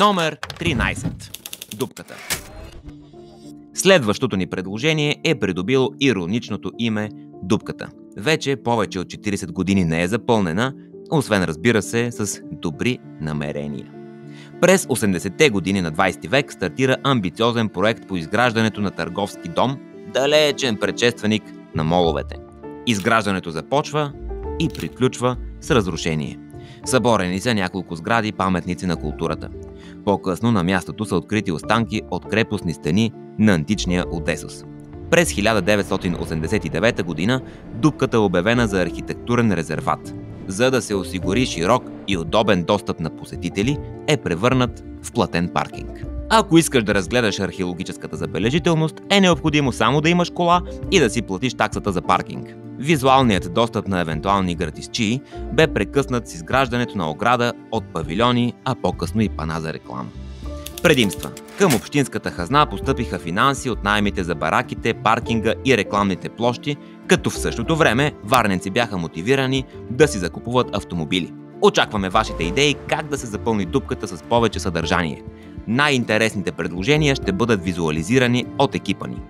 Номер 13. Дупката. Следващото ни предложение е придобило ироничното име Дупката. Вече повече от 40 години не е запълнена, освен, разбира се, с добри намерения. През 80-те години на 20 век стартира амбициозен проект по изграждането на търговски дом, далечен предшественик на моловете. Изграждането започва и приключва с разрушение. Съборени са няколко сгради, паметници на културата. По-късно на мястото са открити останки от крепостни стени на античния Одесос. През 1989 година Дупката е обявена за архитектурен резерват. За да се осигури широк и удобен достъп на посетители, е превърнат в платен паркинг. Ако искаш да разгледаш археологическата забележителност, е необходимо само да имаш кола и да си платиш таксата за паркинг. Визуалният достъп на евентуални гратисчии бе прекъснат с изграждането на ограда от павилиони, а по-късно и пана за реклама. Предимства. Към общинската хазна постъпиха финанси от наемите за бараките, паркинга и рекламните площи, като в същото време варненци бяха мотивирани да си закупуват автомобили. Очакваме вашите идеи как да се запълни дупката с повече съдържание. Най-интересните предложения ще бъдат визуализирани от екипа ни.